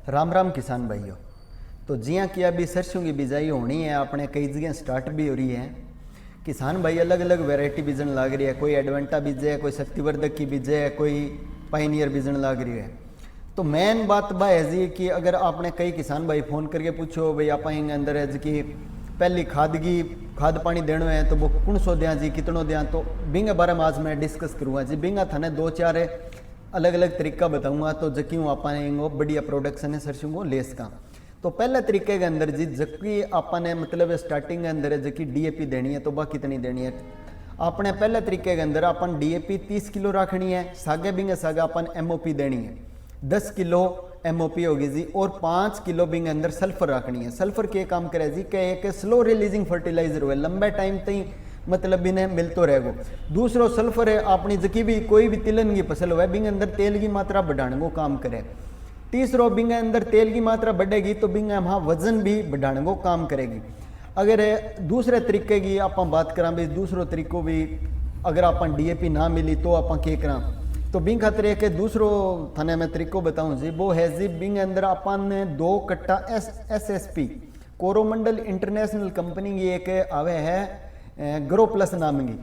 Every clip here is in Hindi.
राम राम किसान भाइयों। तो जियां कि अभी सरसों की बिजाई होनी है, अपने कई जगह स्टार्ट भी हो रही है। किसान भाई अलग अलग वैरायटी बीजन लाग रही है, कोई एडवेंटा बीजे है, कोई शक्तिवर्धक की बीजे है, कोई पाइनियर बीजन लाग रही है। तो मेन बात बा है जी कि अगर आपने कई किसान भाई फोन करके पूछो भाई आप अंदर है जी कि पहली खाद पानी देना है तो वो कौन सो दें जी, कितनों दें, तो बिंगे बारे में आज मैं डिस्कस करूँगा जी। बिंगा थाने दो चार अलग अलग तरीका बताऊंगा तो जक्यों आपने बढ़िया प्रोडक्शन है सरसों को ले सका। तो पहले तरीके के अंदर जी जबकि आपने मतलब स्टार्टिंग के अंदर जबकि डीएपी देनी है तो वह कितनी देनी है। आपने पहले तरीके के अंदर अपन डीएपी 30 किलो रखनी है, सागे बिंगे सागे अपन एमओपी देनी है 10 किलो एमओपी होगी जी, और 5 किलो बिंगे अंदर सल्फर रखनी है। सल्फर के काम करे जी कि एक स्लो रिलीजिंग फर्टिलाइजर हुए, लंबे टाइम तक मतलब इन्हें मिलते रहेगो। दूसरो सल्फर है अपनी जकी भी कोई भी तिलन की फसल हुआ बिंगे अंदर तेल की मात्रा बढ़ाने को काम करे। तीसरो बिंगे अंदर तेल की मात्रा बढ़ेगी तो बिंगे वहाँ वजन भी बढ़ाने को काम करेगी। अगर दूसरे तरीके की आप बात करा भी दूसरो तरीको भी अगर अपन डीएपी ना मिली तो आप के करा, तो बिंग खातर एक दूसरो थाने में तरीको बताऊँ जी, वो है जी बिंगे अंदर अपन 2 कट्टा SSP कोरोमंडल इंटरनेशनल कंपनी की एक आवे है ग्रो प्लस नाम की,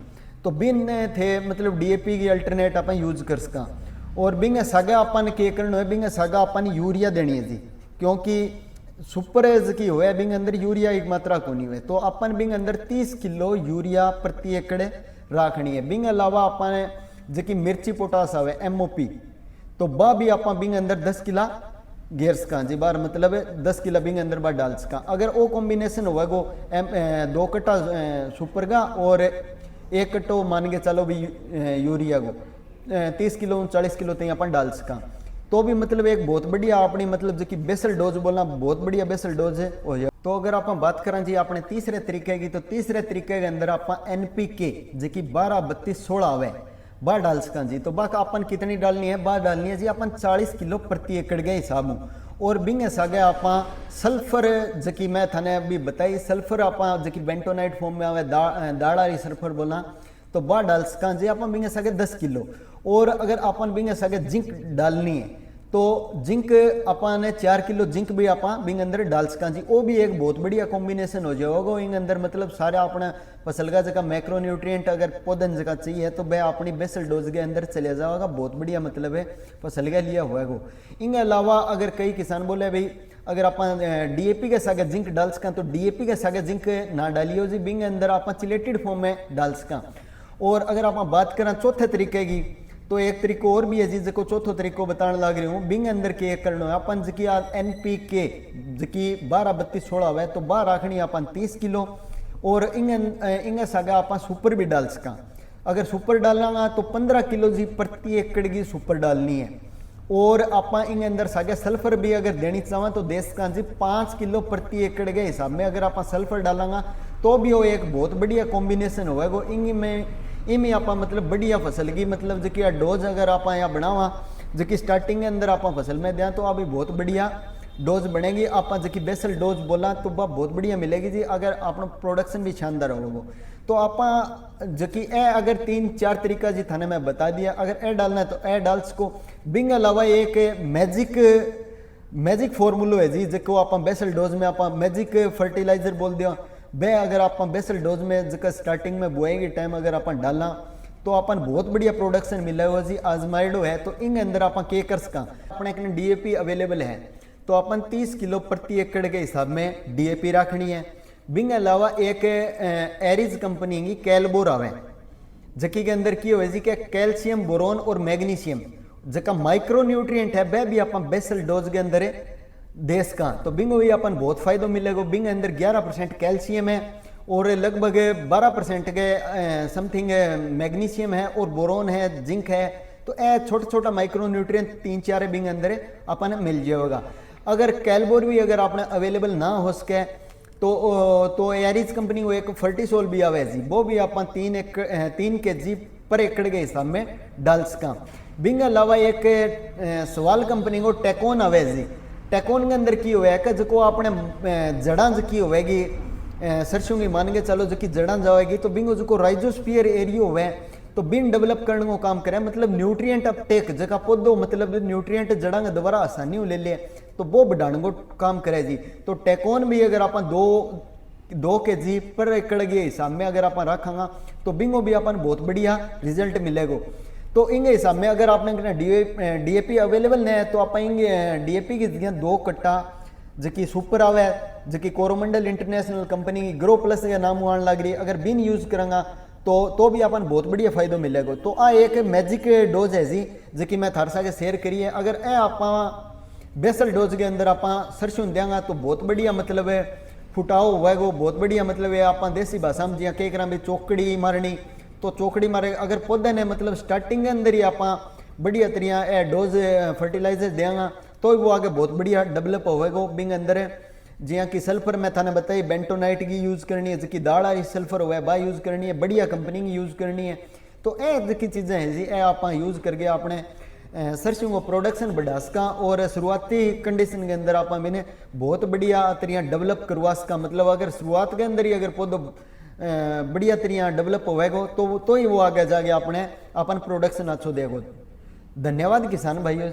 तो बिन थे मतलब डीएपी की अल्टरनेट अपन यूज कर सका। और बिंगे सागा अपन के करना है, बिंगे सागा अपन यूरिया देनी है जी, क्योंकि सुपरज की हुआ बिंगे अंदर यूरिया एक मात्रा को नहीं हुए, तो अपन बिंगे अंदर 30 किलो यूरिया प्रति एकड़ रखनी है। बिंगे अलावा अपन जबकि मिर्ची पोटास आवे एमओपी, तो वह भी अपन बिंगे अंदर 10 किला गेर्स का जी बार मतलब 10 किलो बिंग अंदर बार डाल सका। अगर वो कॉम्बिनेशन होगा गो 2 कट्टा सुपर का और 1 कट्टो मान के चलो भी यूरिया को 30 किलो 40 किलो तक अपन डाल सका, तो भी मतलब एक बहुत बढ़िया अपनी मतलब जो कि बेसल डोज बोलना बहुत बढ़िया बेसल डोज है हो जाए। तो अगर आप बात करें जी अपने तीसरे तरीके की, तो तीसरे तरीके के अंदर आप NPK जो कि 12 32 16 आवे बार डाल सका जी। तो बाक अपन कितनी डालनी है, बार डालनी है जी अपन 40 किलो प्रति एकड़ के हिसाब में। और बिंगे सागे आप सल्फर जबकि मैं थाने अभी बताई सल्फर आप जबकि बेंटोनाइट फॉर्म में आवे दाड़ा सल्फर बोला, तो बार डाल सका जी अपन बिंगे सागे 10 किलो। और अगर अपन बिंगे सागे जिंक डालनी है तो जिंक अपन 4 किलो जिंक भी आप बिंग अंदर डाल सका जी, वो भी एक बहुत बढ़िया कॉम्बिनेशन हो जाएगा। इन अंदर मतलब सारे अपना फसल का जगह मैक्रोन्यूट्रिएंट अगर पौधन जगह चाहिए तो वह अपनी बेसल डोज के अंदर चले जाएगा, बहुत बढ़िया मतलब है फसल का लिया हुआ है। इन अलावा अगर कई किसान बोले भाई अगर आप डीएपी के सागे जिंक डाल सका, तो डीएपी के सागे जिंक ना डालियो जी, बिंग अंदर आप चिलेटेड फॉर्म में डाल सका। और अगर आप बात करें चौथे तरीके की, तो एक तरीको और भी है जी जिसको चौथो तरीको बताने लग रही हूँ। बिंग अंदर के करना है अपन जबकि NPK जबकि 12 32 16 हुआ है, तो बाहर रखनी अपन 30 किलो। और इंगे सागा अपन सुपर भी डाल सका। अगर सुपर डालना तो 15 किलो जी प्रति एकड़ की सुपर डालनी है। और आप इन अंदर सागे सल्फर भी अगर देनी चाहें तो दे सका जी 5 किलो प्रति एकड़ के हिसाब में अगर आप सल्फर डालेंगे तो भी वो एक बहुत बढ़िया कॉम्बिनेशन होगा। इनमें आप मतलब बढ़िया फसल की मतलब जो डोज अगर आप यहाँ बनावा जो कि स्टार्टिंग के अंदर आप फसल में दें तो अभी बहुत बढ़िया डोज बनेगी। आप जो बेसल डोज बोला तो वह बहुत बढ़िया मिलेगी जी, अगर अपना प्रोडक्शन भी शानदार होगा। तो आप जो कि अगर 3-4 तरीका जी थाने में बता दिया, अगर डालना है तो डाल सको। बिंग अलावा एक मैजिक फॉर्मूलो है जी जो आप बेसल डोज में आप मैजिक फर्टिलाइजर बोल दिया, वह अगर आप बेसल डोज में जगह स्टार्टिंग में बोएगी टाइम अगर अपन डालना तो अपन बहुत बढ़िया प्रोडक्शन मिला हुआ जी, आजमाइडो है। तो इन अंदर अपन के कर सका, अपने डीएपी अवेलेबल है तो अपन 30 किलो प्रति एकड़ के हिसाब में डीएपी रखनी है। बिंग अलावा एक एरिज कंपनी की कैलबोर आवे जकी के अंदर की हो जी के कैल्शियम बोरोन और मैग्नीशियम जका माइक्रो न्यूट्रिएंट है वह भी अपन बेसल डोज के अंदर देश का, तो बिंग भी अपन बहुत फायदा मिलेगा। बिंग अंदर 11% कैल्शियम है और लगभग 12% के समथिंग मैग्नीशियम है और बोरोन है, जिंक है। तो छोटा छोटा माइक्रो न्यूट्रिएंट 3-4 बिंग अंदर अपन मिल जाएगा। अगर कैलबोर भी अगर आपने अवेलेबल ना हो सके तो एरिज कंपनी को एक फर्टिसोल भी आवे जी, वो भी अपन 3 kg पर एकड़ के हिसाब में डाल सका। बिंग अलावा एक सवाल कंपनी को टेकोन आवे जी, टेकोन के अंदर की हुआ है जो आपने जड़ा की होगी सरसों की मान के चलो जो कि जड़ा जाएगी तो बिंगो जो राइजोस्फीयर एरिया हुआ है तो बिन डेवलप करने को काम करे, मतलब न्यूट्रिएंट अपटेक जगह पौधो मतलब न्यूट्रिएंट जड़ा के दोबारा आसानी ले ले तो वो बढ़ाने को काम करे जी। तो टेकोन भी अगर आप 2 kg पर एकड़ के हिसाब में अगर आप रखांगा तो बिंगो भी अपन बहुत बढ़िया रिजल्ट मिलेगा। तो इंगे हिसाब में अगर आपने डीएपी अवेलेबल नहीं है तो आप इंगे डीएपी की जगह 2 कट्टा जबकि सुपर आवे जबकि कोरोमंडल इंटरनेशनल कंपनी की ग्रो प्लस का नाम आने लग रही है, अगर बिन यूज करांगा तो भी अपन बहुत बढ़िया फायदो मिलेगा। तो आ एक मैजिक डोज है जी जबकि मैं थार सागे शेयर करी है। अगर ए आप बेसल डोज के अंदर आप सरसों देंगे तो बहुत बढ़िया मतलब है फुटाओ होएगा, बहुत बढ़िया मतलब है आप देसी भाषा में जिया कह करा भी चौकड़ी मारनी तो चौकड़ी मारे। अगर पौधे ने मतलब स्टार्टिंग के अंदर ही आप बढ़िया तरिया ए डोज फर्टिलाइजर देंगे तो वो आगे बहुत बढ़िया डेवलप होएगा बिंग अंदर। जिया कि सल्फर मैं थाने बताई बेंटोनाइट की यूज़ करनी है, जबकि दाड़ा ही सल्फर हुआ है बा यूज़ करनी है, बढ़िया कंपनी की यूज़ करनी है। तो ए की चीज़ें हैं जी ए आप यूज़ करके आपने सरसों को प्रोडक्शन बढ़ा सका और शुरुआती कंडीशन के अंदर आप मैंने बहुत बढ़िया तरिया डेवलप करवा सका। मतलब अगर शुरुआत के अंदर ही अगर पौधो बढ़िया तरिया डेवलप होएगा तो ही वो आगे जाके अपने अपन प्रोडक्शन अच्छो देगा। धन्यवाद किसान भाइयों।